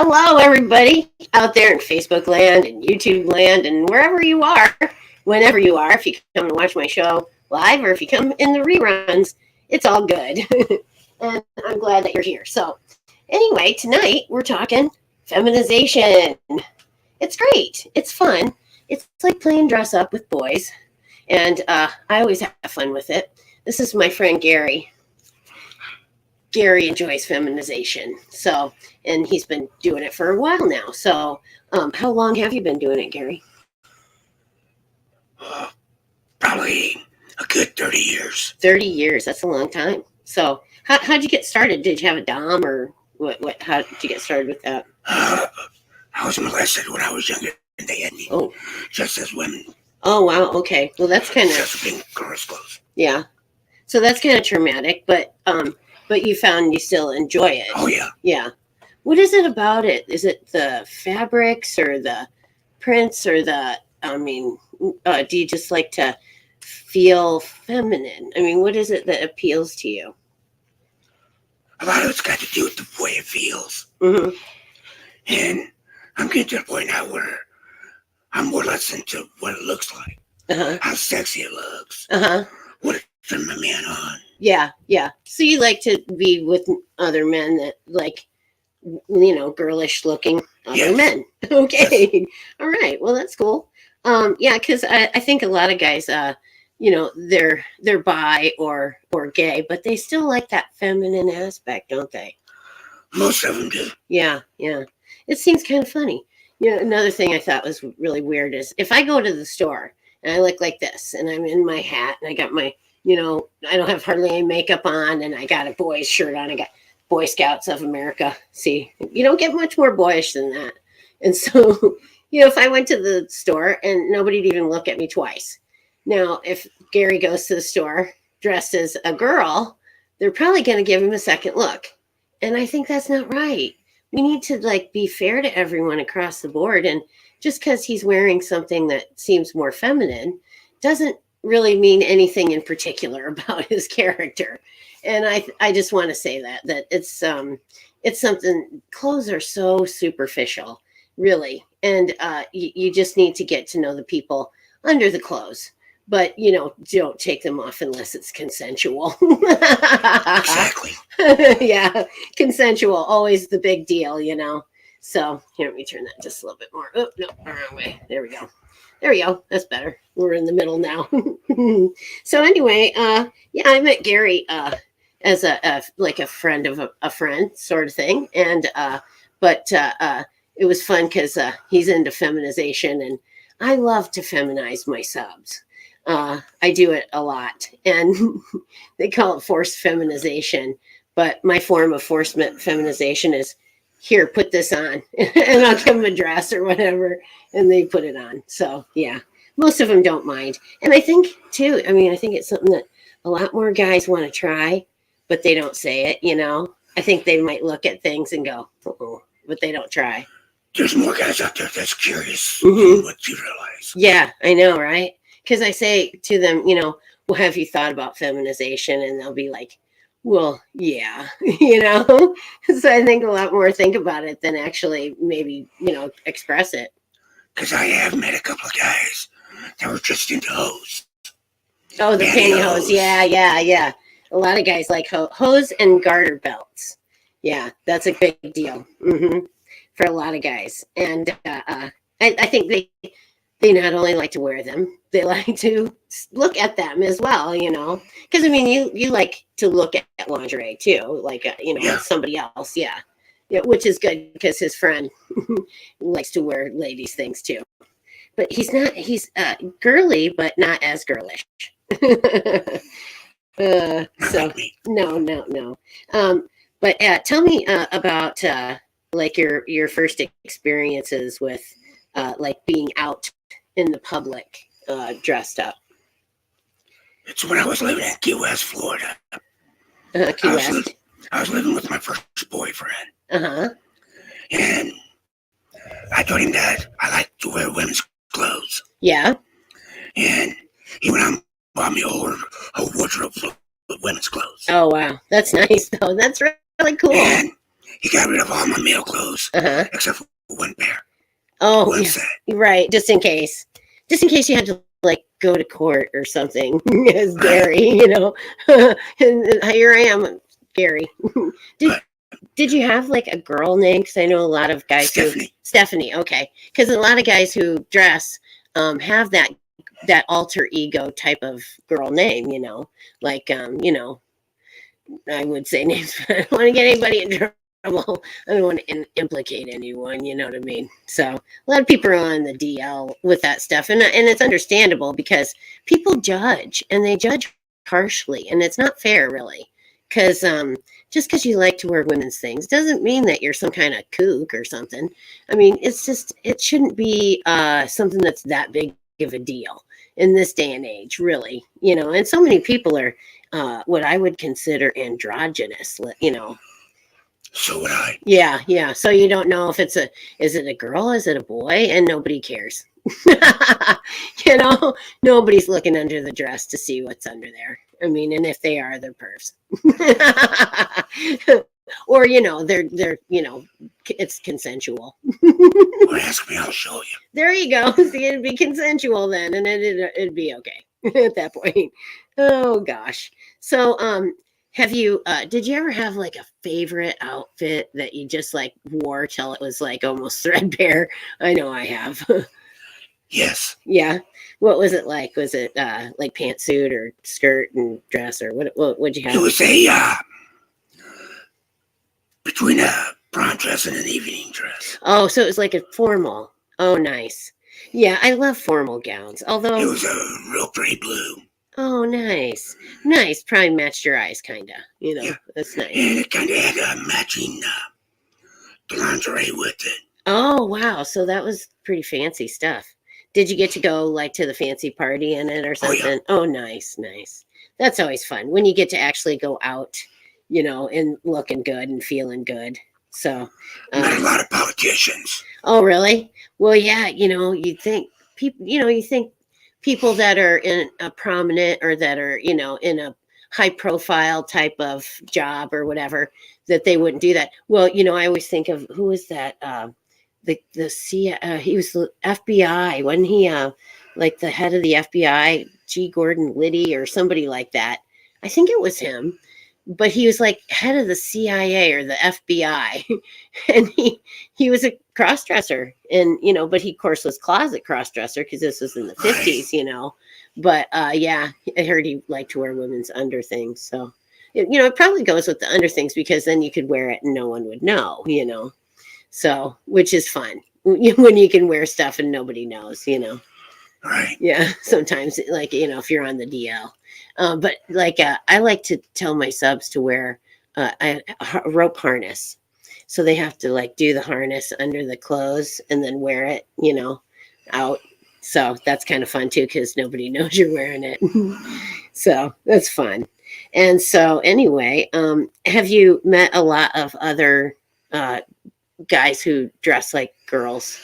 Hello, everybody out there in Facebook land and YouTube land and wherever you are, whenever you are. If you come to watch my show live or if you come in the reruns, it's all good. And I'm glad that you're here. So, anyway, tonight we're talking feminization. It's great. It's fun. It's like playing dress up with boys. And I always have fun with it. This is my friend Gary. Gary enjoys feminization. So, and he's been doing it for a while now. So, how long have you been doing it, Gary? Probably a good 30 years. 30 years. That's a long time. So, how'd you get started? Did you have a dom or what? How did you get started with that? I was molested when I was younger, and they had me just as women. Oh, wow. Okay. Well, that's kind of just being girls' clothes. Yeah. So that's kind of traumatic, but you found you still enjoy it. Oh yeah. Yeah. What is it about it? Is it the fabrics or the prints or do you just like to feel feminine? I mean, what is it that appeals to you? A lot of it's got to do with the way it feels. Mm-hmm. And I'm getting to the point now where I'm more less into what it looks like, how sexy it looks, what it turns my man on. Yeah, yeah. So you like to be with other men that like, girlish looking other men. Okay. Yes. All right. Well, that's cool. Yeah, because I think a lot of guys, they're bi or gay, but they still like that feminine aspect, don't they? Most of them do. Yeah, yeah. It seems kind of funny. Another thing I thought was really weird is if I go to the store and I look like this and I'm in my hat and I got my, I don't have hardly any makeup on and I got a boy's shirt on. I got Boy Scouts of America. See, you don't get much more boyish than that. And so, if I went to the store and nobody'd even look at me twice. Now, if Gary goes to the store dressed as a girl, they're probably going to give him a second look. And I think that's not right. We need to be fair to everyone across the board. And just because he's wearing something that seems more feminine doesn't really mean anything in particular about his character. And I just want to say that it's something. Clothes are so superficial, really. And you just need to get to know the people under the clothes. But, don't take them off unless it's consensual. Exactly. Yeah, consensual, always the big deal, So here, let me turn that just a little bit more. Oh, no, wrong way. There we go. There we go. That's better. We're in the middle now. So anyway, I met Gary as a friend of a friend sort of thing. And but it was fun because he's into feminization, and I love to feminize my subs. I do it a lot, and they call it forced feminization. But my form of forced feminization is, here, put this on, and I'll give them a dress or whatever, and they put it on. So yeah, most of them don't mind. And I think too, I think it's something that a lot more guys want to try, but they don't say it, I think they might look at things and go, but they don't try. There's more guys out there that's curious than what you realize. Yeah, I know, right? Because I say to them, well, have you thought about feminization? And they'll be like, well, yeah, So I think a lot more think about it than actually maybe, express it. Because I have met a couple of guys that were just into hose. Oh, the pantyhose. Yeah. A lot of guys like hose and garter belts. Yeah, that's a big deal for a lot of guys. And I think they not only like to wear them, they like to look at them as well, because you like to look at lingerie too, somebody else. Yeah, which is good because his friend likes to wear ladies' things too. But he's girly, but not as girlish. So no. But tell me about your first experiences with being out in the public dressed up. It's when I was living in Key West, Florida. Key West. I was living with my first boyfriend. And I told him that I like to wear women's clothes. Yeah. And he went out and bought me a whole wardrobe full of women's clothes. Oh, wow. That's nice, though. That's really cool. And He got rid of all my male clothes except for one pair. Oh, one set. Right. Just in case you had to like go to court or something as Gary, you know. And here I am, Gary. Did you have like a girl name? Because I know a lot of guys Stephanie. Okay, because a lot of guys who dress have that alter ego type of girl name, you know, like you know, I would say names, but I don't want to get anybody in trouble. I don't want to implicate anyone, you know what I mean? So a lot of people are on the DL with that stuff, and it's understandable because people judge, and they judge harshly, and it's not fair, really. Because just because you like to wear women's things doesn't mean that you're some kind of kook or something. I mean, it's just, it shouldn't be something that's that big of a deal in this day and age, really, you know. And so many people are what I would consider androgynous, you know. So would I. Yeah. So you don't know if is it a girl, is it a boy, and nobody cares. You know, nobody's looking under the dress to see what's under there. I mean, and if they are, they're pervs. Or, you know, they're you know, it's consensual. Well, ask me, I'll show you. There you go. See, it'd be consensual then, and it'd be okay at that point. Oh gosh. So have you did you ever have like a favorite outfit that you just like wore till it was like almost threadbare? I know I have. Yes. Yeah. What was it like? Was it like pantsuit or skirt and dress, or what'd you have? It was a between a prom dress and an evening dress. Oh, so it was like a formal. Oh, nice. Yeah, I love formal gowns. Although it was a real pretty blue. Oh, nice. Probably matched your eyes, kind of. You know, that's nice. And it kind of had a matching lingerie with it. Oh, wow. So that was pretty fancy stuff. Did you get to go like to the fancy party in it or something? Oh, nice. That's always fun when you get to actually go out, you know, and looking good and feeling good. So, met a lot of politicians. Oh, really? Well, yeah. You know, you think people that are in a prominent or that are, you know, in a high profile type of job or whatever, that they wouldn't do that. Well, you know, I always think of who is that? He was the FBI, wasn't he? Like the head of the FBI, G. Gordon Liddy or somebody like that. I think it was him, but he was like head of the CIA or the FBI, and he was a crossdresser, and you know, but he of course was closet crossdresser because this was in the 50s, you know. But yeah, I heard he liked to wear women's underthings, so you know, it probably goes with the underthings because then you could wear it and no one would know, you know. So, which is fun when you can wear stuff and nobody knows, you know. Right. Yeah, sometimes, like, you know, if you're on the DL. But like, I like to tell my subs to wear a rope harness. So they have to like do the harness under the clothes and then wear it, you know, out. So that's kind of fun too, because nobody knows you're wearing it. So that's fun. And so anyway, have you met a lot of other guys who dress like girls?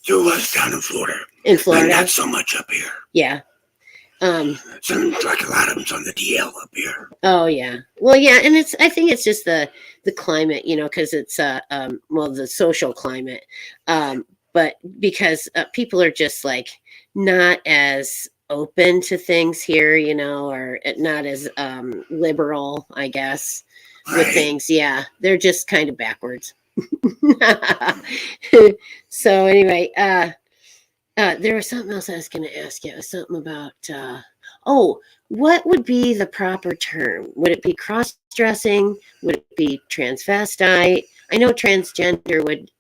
There was down in Florida. In Florida? But not so much up here. Yeah. Some, like a lot of them's on the DL up here. Oh yeah. Well, yeah, and I think it's just the climate, you know, because it's well, the social climate, but because people are just like not as open to things here, you know, or not as liberal, I guess, with things. Yeah, they're just kind of backwards. So anyway, there was something else I was going to ask you. It was something about what would be the proper term? Would it be cross-dressing? Would it be transvestite? I know transgender would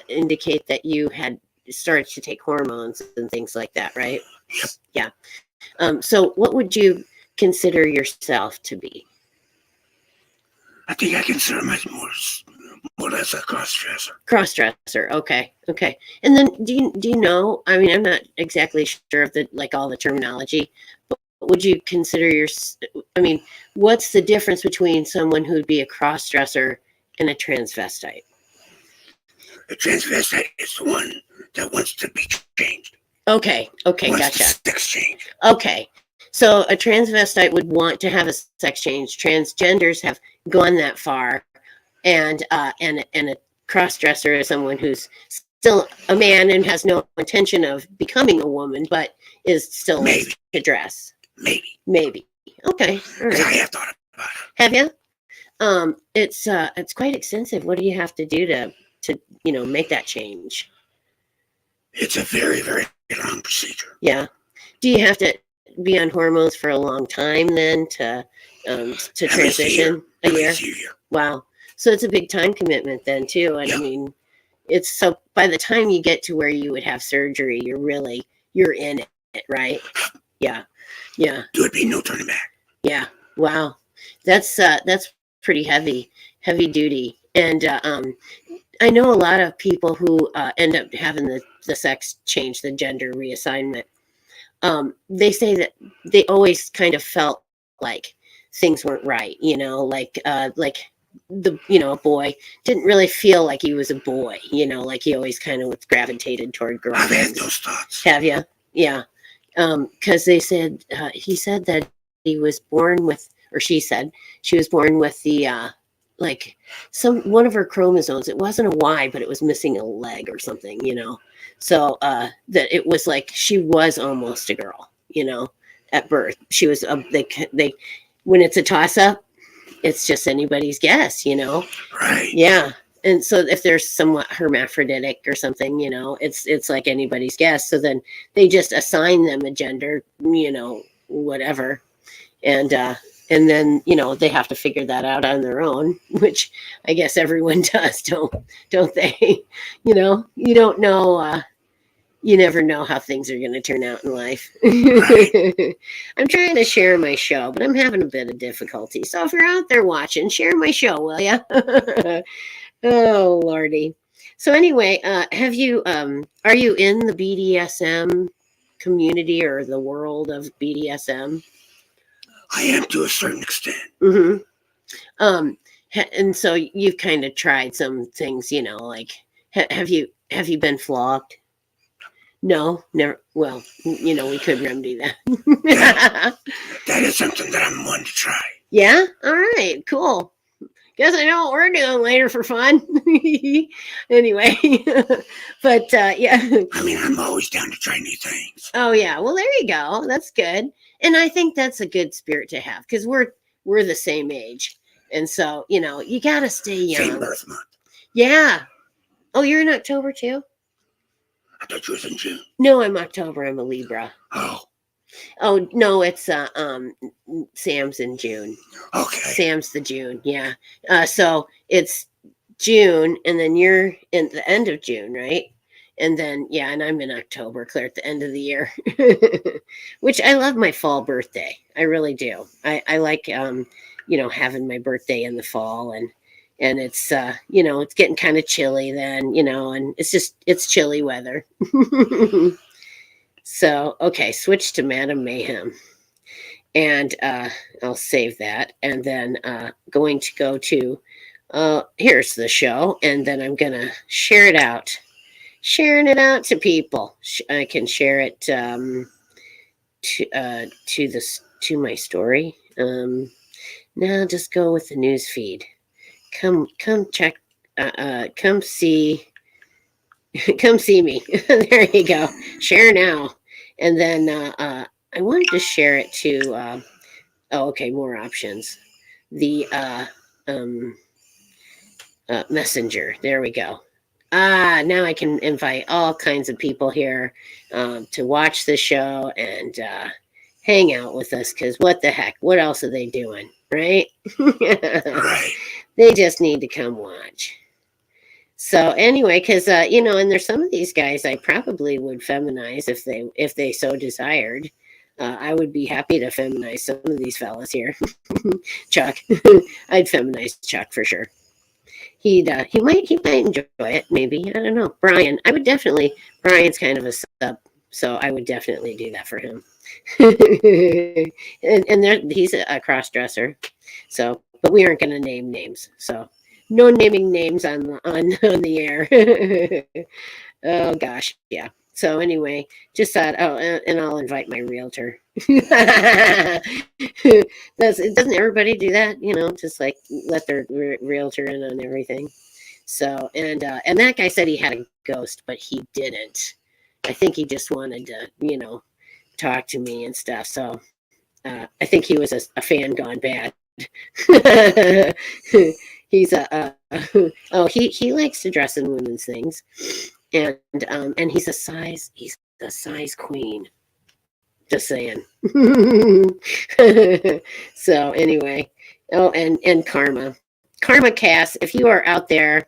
indicate that you had started to take hormones and things like that, right? Yep. Yeah. So what would you consider yourself to be? I think I consider myself more or less a cross-dresser. Cross-dresser. Okay. And then do you know, I mean, I'm not exactly sure of all the terminology, but would you consider what's the difference between someone who'd be a cross-dresser and a transvestite? A transvestite is the one that wants to be changed. Okay, gotcha. Sex change. Okay. So a transvestite would want to have a sex change. Transgenders have gone that far, and a cross-dresser is someone who's still a man and has no intention of becoming a woman, but is still Maybe. to dress. Maybe. Okay. All right. I have thought about it. Have you? It's quite extensive. What do you have to do to make that change? It's a very, very long procedure. Yeah. Do you have to be on hormones for a long time then to transition? A year? Wow. So it's a big time commitment then too. And I mean, it's so by the time you get to where you would have surgery, you're in it, right? Yeah. Yeah. There would be no turning back. Yeah. Wow. That's pretty heavy duty. And I know a lot of people who end up having the sex change, the gender reassignment. They say that they always kind of felt like things weren't right, like a boy didn't really feel like he was a boy, like he always kind of gravitated toward girls. I've had those thoughts. Have you? Yeah. Because he said that he was born with, or she said she was born with the one of her chromosomes. It wasn't a Y, but it was missing a leg or something, So that it was like she was almost a girl, at birth. She was they when it's a toss up, it's just anybody's guess, Right. Yeah. And so if there's somewhat hermaphroditic or something, it's like anybody's guess. So then they just assign them a gender, whatever. And then, they have to figure that out on their own, which I guess everyone does, don't they? You don't know, you never know how things are going to turn out in life. Right. I'm trying to share my show, but I'm having a bit of difficulty. So if you're out there watching, share my show, will you? Oh, Lordy. So anyway, are you in the BDSM community or the world of BDSM? I am to a certain extent. Mm-hmm. And so you've kind of tried some things, like have you been flogged? No, never. Well, we could remedy that. That is something that I'm wanting to try. Yeah. All right. Cool. Guess I know what we're doing later for fun. Anyway, but yeah. I mean, I'm always down to try new things. Oh yeah. Well, there you go. That's good. And I think that's a good spirit to have because we're the same age, and so you got to stay young. Same birth month. Yeah. Oh, you're in October too? I thought you was in June. No, I'm October. I'm a Libra. Oh no, it's Sam's in June. Okay. Sam's the June, yeah. So it's June, and then you're in the end of June, right? And then and I'm in October, clear at the end of the year. Which I love my fall birthday. I really do. I like having my birthday in the fall, and it's it's getting kind of chilly then, and it's chilly weather. So, okay, switch to Madam Mayhem. And I'll save that. And then going to go to, here's the show. And then I'm going to share it out. Sharing it out to people. I can share it to my story. Now just go with the news feed. Come check, come see me. There you go. Share now. And then I wanted to share it to more options. The Messenger. There we go. Now I can invite all kinds of people here to watch the show and hang out with us, because what the heck? What else are they doing? Right? Right. They just need to come watch. So anyway, because and there's some of these guys I probably would feminize if they so desired. I would be happy to feminize some of these fellas here. Chuck, I'd feminize Chuck for sure. He might enjoy it, maybe. I don't know. Brian, I would definitely. Brian's kind of a sub, so I would definitely do that for him. and he's a cross dresser, so but we aren't going to name names, so. No naming names on the air. Oh gosh, yeah. So anyway, just thought. Oh, and I'll invite my realtor Doesn't everybody do that? Just like let their realtor in on everything. So and that guy said he had a ghost, but he didn't. I think he just wanted to, talk to me and stuff. So I think he was a fan gone bad. He's oh, he likes to dress in women's things, and he's a size queen. Just saying. So anyway, oh, and Karma Cass, if you are out there,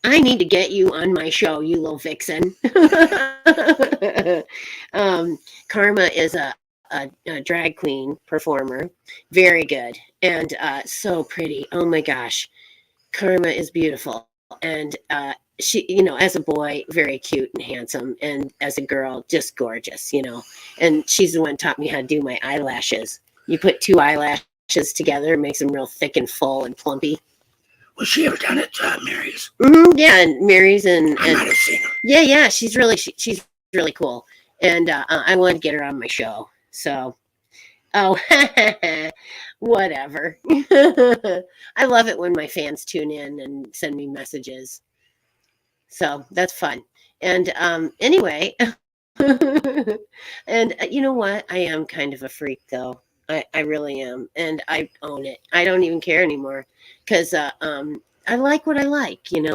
I need to get you on my show, you little vixen. Karma is a drag queen performer, very good, and so pretty. Oh my gosh, Karma is beautiful, and she, as a boy, very cute and handsome, and as a girl, just gorgeous, And she's the one taught me how to do my eyelashes. You put two eyelashes together, it makes them real thick and full and plumpy. Was she ever done at Mary's? Yeah, and Mary's and I might have seen her. Yeah, she's really cool, and I want to get her on my show. So, oh, whatever. I love it when my fans tune in and send me messages. So that's fun. And anyway, and you know what? I am kind of a freak, though. I really am, and I own it. I don't even care anymore because I like what I like, and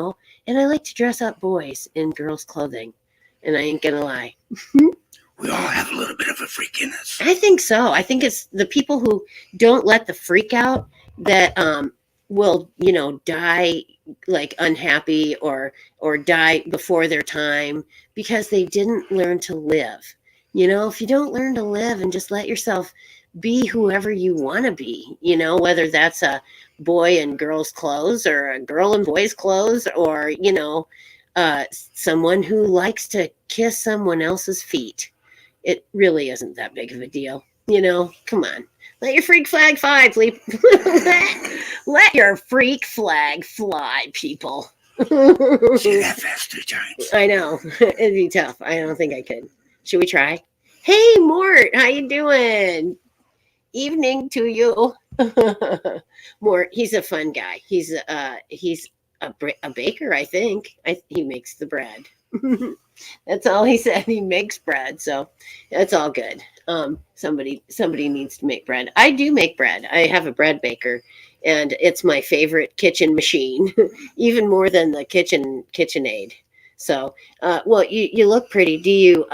I like to dress up boys in girls' clothing. And I ain't gonna lie. We all have a little bit of a freak in us. I think so. I think it's the people who don't let the freak out that will, die like unhappy or die before their time because they didn't learn to live. If you don't learn to live and just let yourself be whoever you want to be, whether that's a boy in girls' clothes or a girl in boys' clothes or, someone who likes to kiss someone else's feet. It really isn't that big of a deal. Come on. Let your freak flag fly, please. Let your freak flag fly, people. Say that fast 3 times. I know. It'd be tough. I don't think I could. Should we try? Hey, Mort. How you doing? Evening to you. Mort, he's a fun guy. He's a baker, I think. He makes the bread. That's all he said. He makes bread, so that's all good. Somebody needs to make bread. I do make bread. I have a bread baker, and it's my favorite kitchen machine, even more than the KitchenAid. So, well, you look pretty. Do you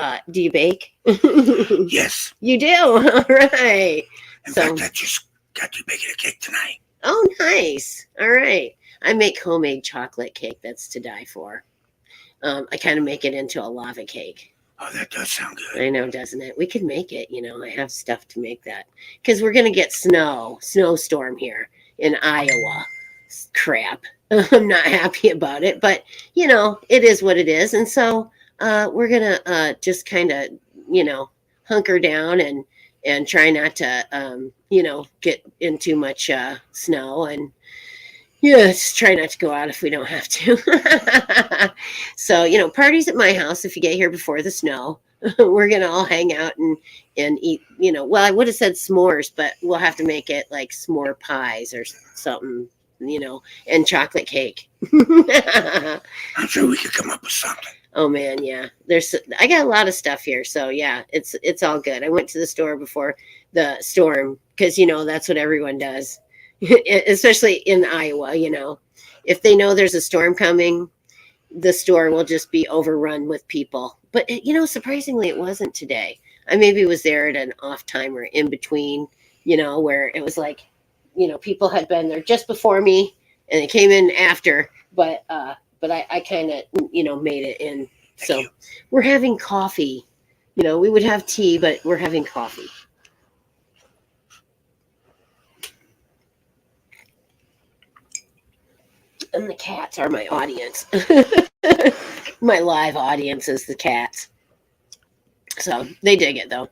bake? Yes, you do. All right. In fact, I just got to baking a cake tonight. Oh, nice. All right. I make homemade chocolate cake that's to die for. I kind of make it into a lava cake. Oh, that does sound good. I know, doesn't it? We could make it, I have stuff to make that. Because we're going to get snowstorm here in Iowa. Crap. I'm not happy about it, but, it is what it is. And so we're going to just kind of, hunker down and try not to, get in too much snow and just try not to go out if we don't have to. So, parties at my house if you get here before the snow. We're going to all hang out and eat, well, I would have said s'mores, but we'll have to make it like s'more pies or something, and chocolate cake. I'm sure we could come up with something. Oh man, yeah. I got a lot of stuff here, so yeah, it's all good. I went to the store before the storm because that's what everyone does. Especially in Iowa, if they know there's a storm coming, the store will just be overrun with people. But, surprisingly, it wasn't today. I maybe was there at an off time or in between, where it was like, people had been there just before me and they came in after. But I kind of, made it in. So we're having coffee. We would have tea, but we're having coffee. And the cats are my audience. My live audience is the cats. So they dig it though.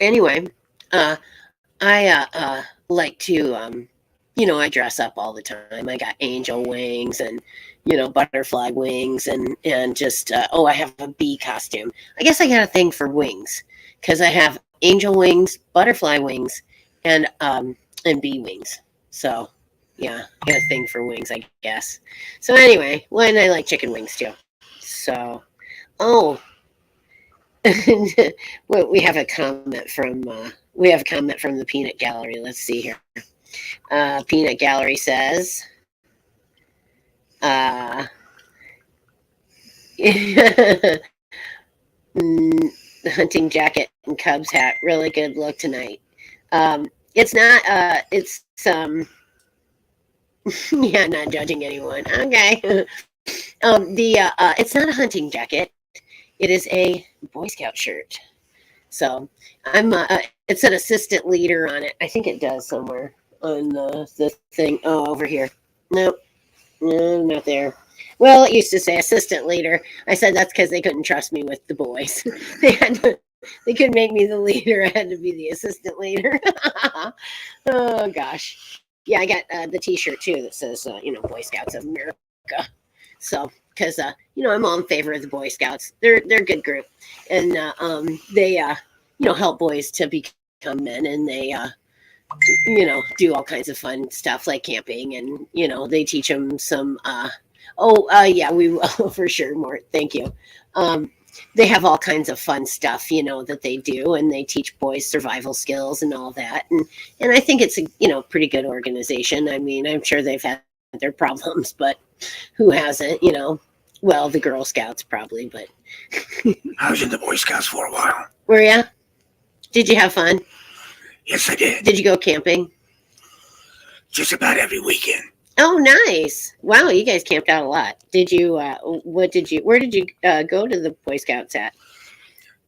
Anyway, I like to I dress up all the time. I got angel wings and butterfly wings and just I have a bee costume. I guess I got a thing for wings. because I have angel wings, butterfly wings, and bee wings. So yeah, I got a thing for wings, I guess. So anyway, well, and I like chicken wings too. So oh, well, we have a comment from the Peanut Gallery. Let's see here. Peanut Gallery says, uh, hunting jacket and Cubs hat, really good look tonight. It's not. Yeah, not judging anyone. Okay. It's not a hunting jacket. It is a Boy Scout shirt. So it said assistant leader on it. I think it does somewhere on the thing. Oh, over here. Nope, no, not there. Well, it used to say assistant leader. I said that's because they couldn't trust me with the boys. They couldn't make me the leader. I had to be the assistant leader. Oh gosh. Yeah, I got the T-shirt too that says Boy Scouts of America. So because I'm all in favor of the Boy Scouts. They're a good group, and they help boys to become men, and they do all kinds of fun stuff like camping, and they teach them some. Yeah, we will for sure. More, thank you. They have all kinds of fun stuff, that they do, and they teach boys survival skills and all that, and I think it's a pretty good organization. I mean, I'm sure they've had their problems, but who hasn't? Well, the Girl Scouts probably, but I was in the Boy Scouts for a while. Were ya? Did you have fun? Yes, I did. Did you go camping? Just about every weekend. Oh, nice! Wow, you guys camped out a lot. Did you? Where did you go to the Boy Scouts at?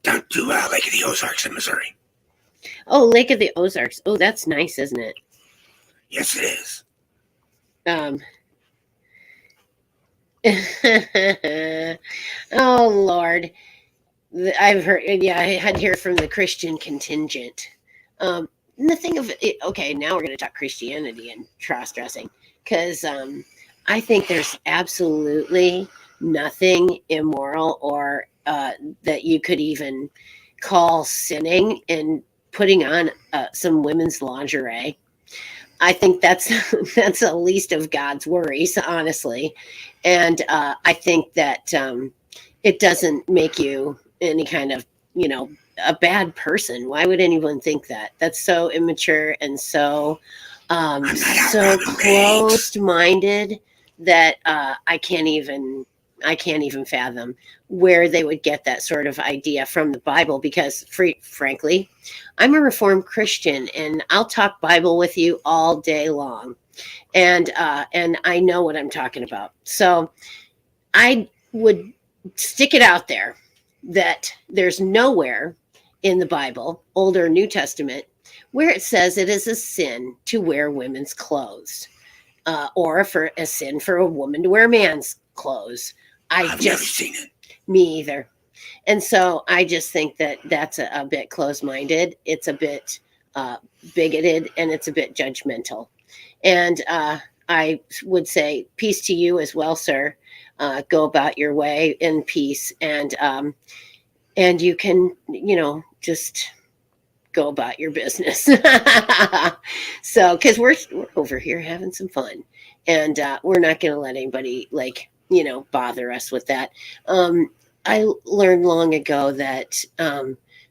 Down to Lake of the Ozarks in Missouri. Oh, Lake of the Ozarks. Oh, that's nice, isn't it? Yes, it is. Oh Lord, I've heard. Yeah, I had to hear from the Christian contingent. And the thing of it, okay, now we're going to talk Christianity and cross dressing, because I think there's absolutely nothing immoral or that you could even call sinning in putting on some women's lingerie. I think that's that's the least of God's worries, honestly, and I think that it doesn't make you any kind of a bad person. Why would anyone think that? That's so immature and so closed-minded that I can't even fathom where they would get that sort of idea from the Bible. Because, frankly, I'm a Reformed Christian, and I'll talk Bible with you all day long, and I know what I'm talking about. So I would stick it out there that there's nowhere in the Bible, Old or New Testament, where it says it is a sin to wear women's clothes, or for a sin for a woman to wear man's clothes. I've never seen it. Me either. And so I just think that that's a bit closed-minded. It's a bit bigoted, and it's a bit judgmental. And I would say peace to you as well, sir. Go about your way in peace, and you can, just go about your business. So, because we're over here having some fun, and we're not going to let anybody bother us with that. I learned long ago that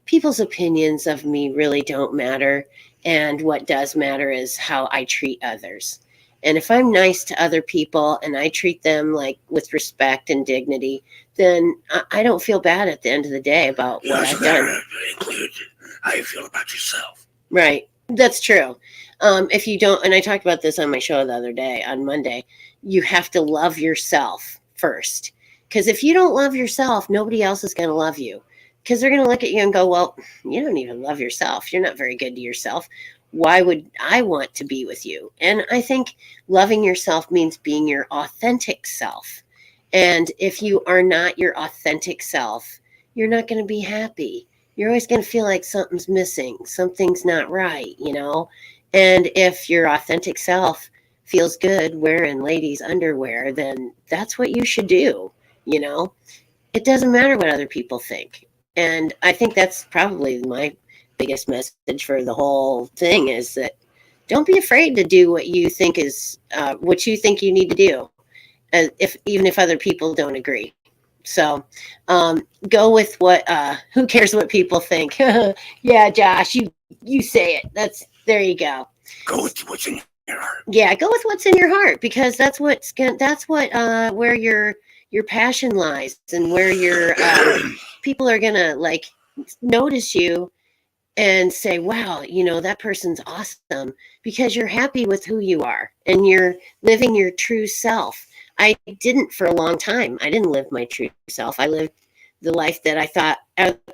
people's opinions of me really don't matter, and what does matter is how I treat others. And if I'm nice to other people and I treat them with respect and dignity, then I don't feel bad at the end of the day about what I've done. Include how you feel about yourself. Right. That's true. If you don't, and I talked about this on my show the other day, on Monday, you have to love yourself first. Because if you don't love yourself, nobody else is going to love you. Because they're going to look at you and go, well, you don't even love yourself. You're not very good to yourself. Why would I want to be with you? And I think loving yourself means being your authentic self. And if you are not your authentic self, you're not going to be happy. You're always going to feel like something's missing. Something's not right, And if your authentic self feels good wearing ladies' underwear, then that's what you should do, It doesn't matter what other people think. And I think that's probably my biggest message for the whole thing is that don't be afraid to do what you think is what you think you need to do, if even if other people don't agree. So go with what. Who cares what people think? Yeah, Josh, you say it. There you go. Go with what's in your heart. Yeah, go with what's in your heart because that's what where your passion lies and where your people are gonna like notice you and say, wow, that person's awesome because you're happy with who you are and you're living your true self. I didn't for a long time. I didn't live my true self. I lived the life that I thought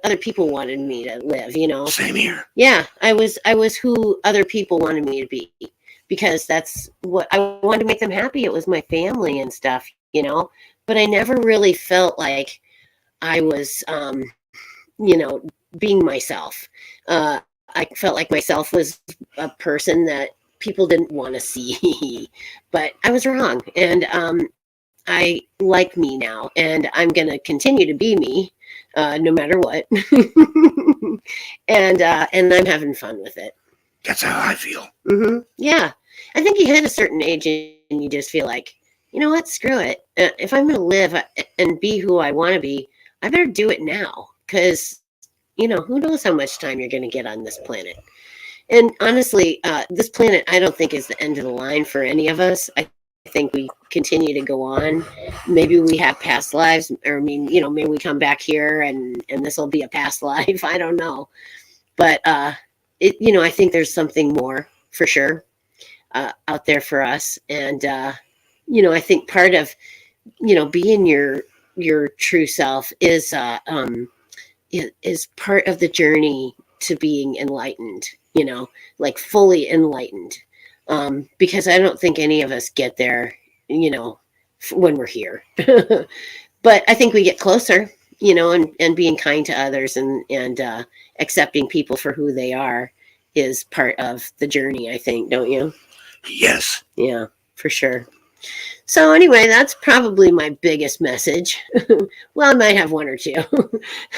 other people wanted me to live. Same here. Yeah, I was who other people wanted me to be because that's what I wanted to make them happy. It was my family and stuff. But I never really felt like I was you know, being myself. I felt like myself was a person that people didn't want to see, but I was wrong. And I like me now, and I'm going to continue to be me, no matter what. And I'm having fun with it. That's how I feel. Yeah, I think you hit a certain age and you just feel like, you know what, screw it. If I'm going to live and be who I want to be, I better do it now because who knows how much time you're going to get on this planet. And honestly, this planet, I don't think is the end of the line for any of us. I think we continue to go on. Maybe we have past lives, or I mean, maybe we come back here and this will be a past life. I don't know. But, I think there's something more for sure out there for us. And, I think part of, being your true self is part of the journey to being enlightened, like fully enlightened. Because I don't think any of us get there, when we're here. But I think we get closer, and being kind to others and accepting people for who they are is part of the journey, I think, don't you? Yes. Yeah, for sure. So anyway, that's probably my biggest message. Well, I might have one or two.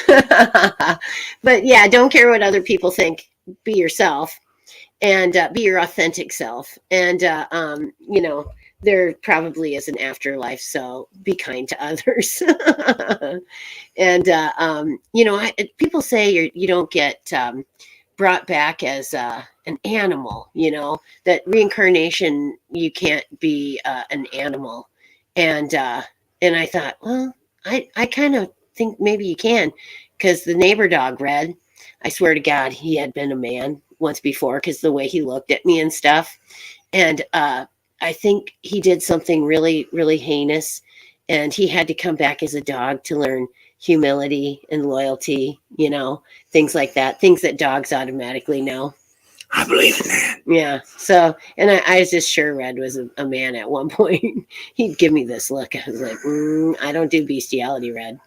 But yeah, don't care what other people think. Be yourself and be your authentic self. And, there probably is an afterlife. So be kind to others. And, people say you don't get brought back as an animal, that reincarnation, you can't be an animal. And I thought, well, I kind of think maybe you can because the neighbor dog, Red, I swear to God, he had been a man once before because the way he looked at me and stuff. And I think he did something really, really heinous. And he had to come back as a dog to learn humility and loyalty, things like that, things that dogs automatically know. I believe in that. Yeah. So, and I was just sure Red was a man at one point. He'd give me this look. I was like, I don't do bestiality, Red.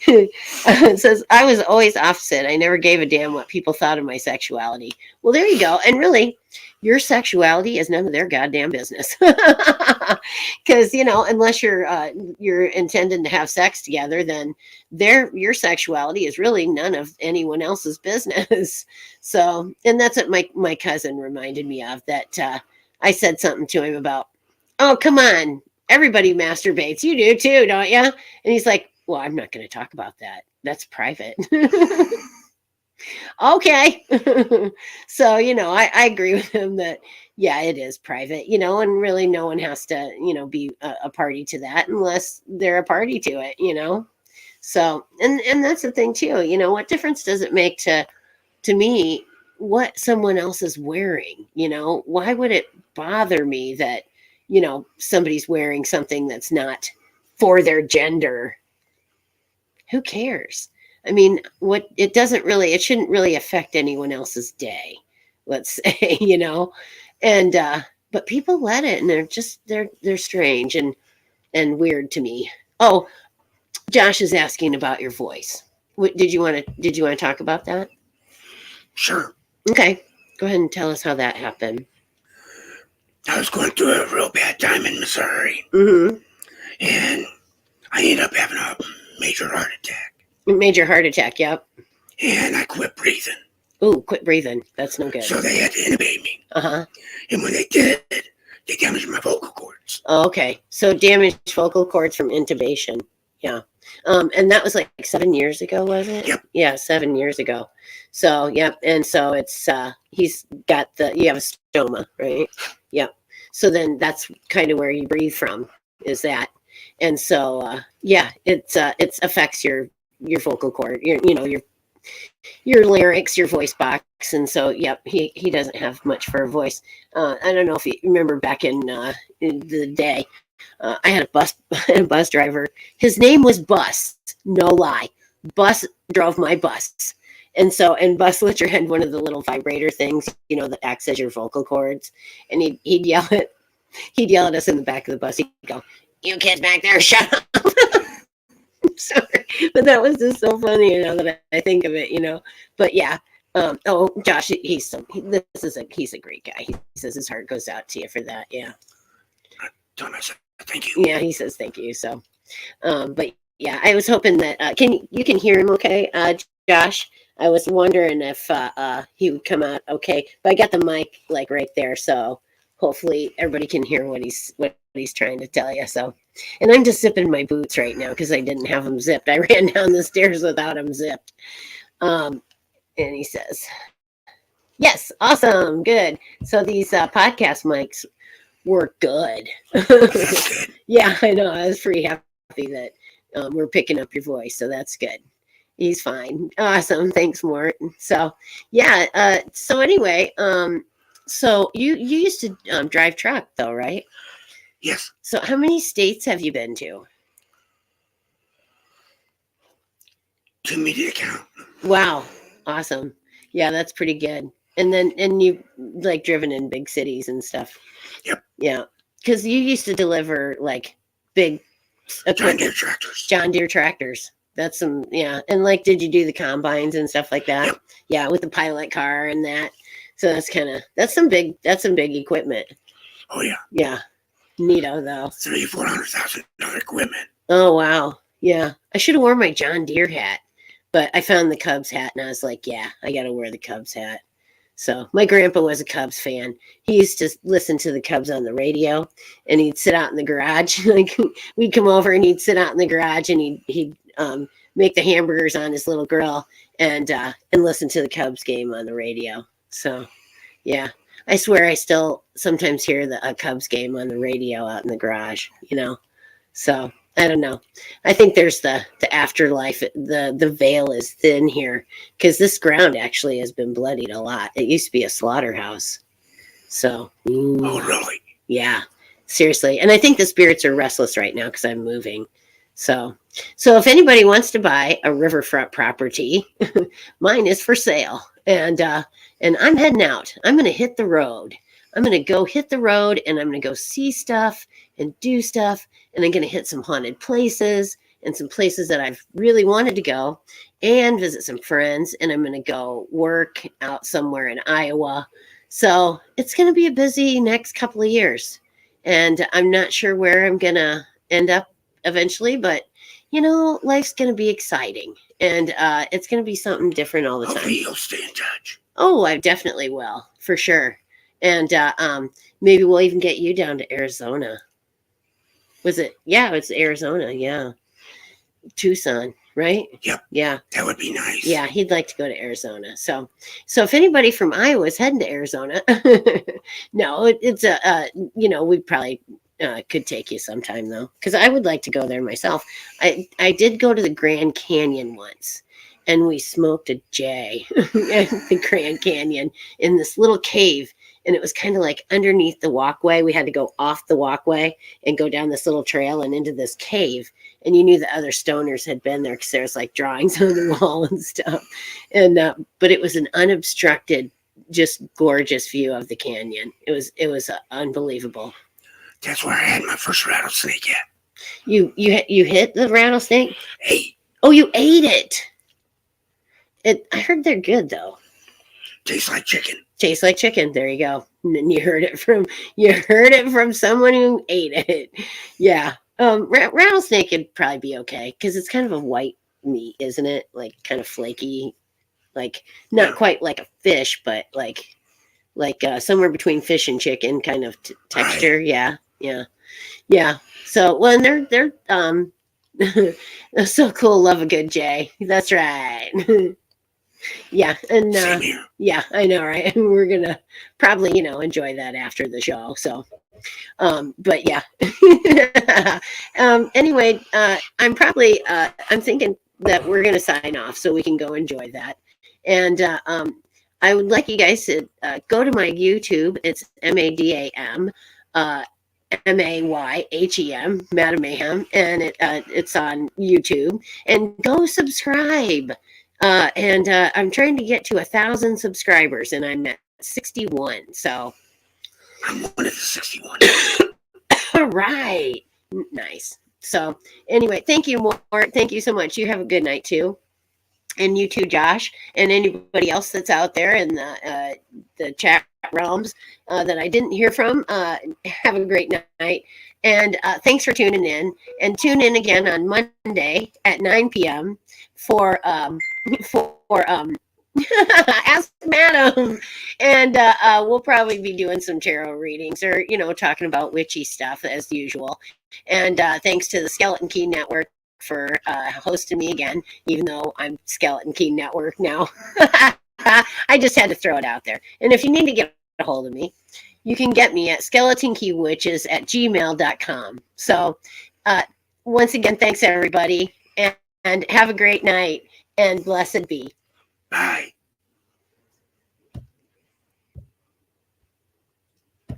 It says, I was always opposite. I never gave a damn what people thought of my sexuality. Well, there you go. And really, your sexuality is none of their goddamn business. Because, unless you're intending to have sex together, then your sexuality is really none of anyone else's business. So, and that's what my cousin reminded me of, that I said something to him about, oh, come on, everybody masturbates. You do too, don't you? And he's like, well, I'm not going to talk about that. That's private. Okay. So, I agree with him that, yeah, it is private, and really no one has to, be a party to that unless they're a party to it. So, and that's the thing too, what difference does it make to me what someone else is wearing? Why would it bother me that, somebody's wearing something that's not for their gender? Who cares? I mean, it shouldn't really affect anyone else's day, let's say, and, but people let it, and they're strange and weird to me. Oh, Josh is asking about your voice. Did you want to talk about that? Sure. Okay. Go ahead and tell us how that happened. I was going through a real bad time in Missouri. Mm-hmm. And I ended up having a major heart attack. Major heart attack. Yep. And I quit breathing. Ooh, quit breathing. That's no good. So they had to intubate me. Uh-huh. And when they did, they damaged my vocal cords. Oh, okay. So damaged vocal cords from intubation. Yeah. And that was like 7 years ago, was it? Yep. Yeah, 7 years ago. So, yep. And so it's, he's got you have a stoma, right? Yep. So then that's kind of where you breathe from, is that. And so, yeah, it affects your vocal cord, your larynx, your voice box. And so, yep, he doesn't have much for a voice. I don't know if you remember back in the day, I had a bus driver. His name was Bus. No lie. Bus drove my bus. And Bus Litcher had one of the little vibrator things, that acts as your vocal cords. And he'd yell at us in the back of the bus. He'd go, "You kids back there, shut up." Sorry, but that was just so funny, that I think of it, But yeah, Josh, he's a great guy. He says his heart goes out to you for that. Yeah. Thank you. Yeah, he says thank you. So, but yeah, I was hoping that you can hear him okay, Josh. I was wondering if he would come out okay, but I got the mic like right there, so hopefully everybody can hear what he's trying to tell you. So, and I'm just zipping my boots right now because I didn't have them zipped. I ran down the stairs without them zipped. And he says, "Yes, awesome, good." So these podcast mics were good. Yeah, I know. I was pretty happy that we're picking up your voice, so that's good. He's fine. Awesome. Thanks, Mort. So, yeah. So anyway, so you used to drive truck, though, right? Yes. So how many states have you been to? Too many to count. Wow. Awesome. Yeah, that's pretty good. And you like driven in big cities and stuff. Yep. Yeah. Because you used to deliver like big John Deere tractors. That's some, yeah. And like, did you do the combines and stuff like that? Yep. Yeah, with the pilot car and that. So that's some big equipment. Oh yeah. Yeah. Neato though. $300,000-$400,000 equipment. Oh wow. Yeah. I should have worn my John Deere hat, but I found the Cubs hat and I was like, yeah, I got to wear the Cubs hat. So my grandpa was a Cubs fan. He used to listen to the Cubs on the radio, and he'd sit out in the garage. Like we'd come over, and he'd sit out in the garage, and he'd make the hamburgers on his little grill, and listen to the Cubs game on the radio. So, yeah, I swear I still sometimes hear the Cubs game on the radio out in the garage. So. I don't know. I think there's the afterlife. The veil is thin here because this ground actually has been bloodied a lot. It used to be a slaughterhouse. So. Oh, really? Yeah, seriously. And I think the spirits are restless right now because I'm moving. So if anybody wants to buy a riverfront property, mine is for sale. And I'm heading out. I'm going to hit the road. I'm going to go hit the road and I'm going to go see stuff and do stuff. And I'm going to hit some haunted places and some places that I've really wanted to go and visit some friends. And I'm going to go work out somewhere in Iowa. So it's going to be a busy next couple of years. And I'm not sure where I'm going to end up eventually, but life's going to be exciting. And it's going to be something different all the time. Hopefully you'll stay in touch. Oh, I definitely will, for sure. And maybe we'll even get you down to Arizona. Was it? Yeah, it's Arizona. Yeah. Tucson, right? Yep. Yeah. That would be nice. Yeah, he'd like to go to Arizona. So if anybody from Iowa is heading to Arizona, no, it's we probably could take you sometime though, because I would like to go there myself. I did go to the Grand Canyon once. And we smoked a J at the Grand Canyon in this little cave. And it was kind of like underneath the walkway. We had to go off the walkway and go down this little trail and into this cave. And you knew the other stoners had been there because there's like drawings on the wall and stuff. And but it was an unobstructed, just gorgeous view of the canyon. It was unbelievable. That's where I had my first rattlesnake at. You hit the rattlesnake? Hey. Oh, you ate it. I heard they're good though. Tastes like chicken. Tastes like chicken. There you go. And you heard it from someone who ate it. Yeah. Rattlesnake would probably be okay because it's kind of a white meat, isn't it? Like kind of flaky, like not quite like a fish, but like somewhere between fish and chicken kind of texture. Right. Yeah, yeah, yeah. So well, and they're that's so cool. Love a good Jay. That's right. Yeah, and Same here. yeah, I know, right? We're gonna probably enjoy that after the show. So, but yeah. Anyway, I'm thinking that we're gonna sign off so we can go enjoy that, and I would like you guys to go to my YouTube. It's MADAM. MAYHEM, Madam Mayhem, and it's on YouTube. And go subscribe. And I'm trying to get to 1,000 subscribers, and I'm at 61. So, I'm one of the 61. all right, nice. So, anyway, thank you, Mort. Thank you so much. You have a good night too, and you too, Josh, and anybody else that's out there in the chat realms that I didn't hear from. Have a great night, and thanks for tuning in. And tune in again on Monday at 9 p.m. for Ask Madam, and we'll probably be doing some tarot readings or talking about witchy stuff as usual. And thanks to the Skeleton Key Network for hosting me again, even though I'm Skeleton Key Network now. I just had to throw it out there. And if you need to get a hold of me, you can get me at skeletonkeywitches@gmail.com. So once again, thanks everybody, and have a great night, and blessed be. Bye.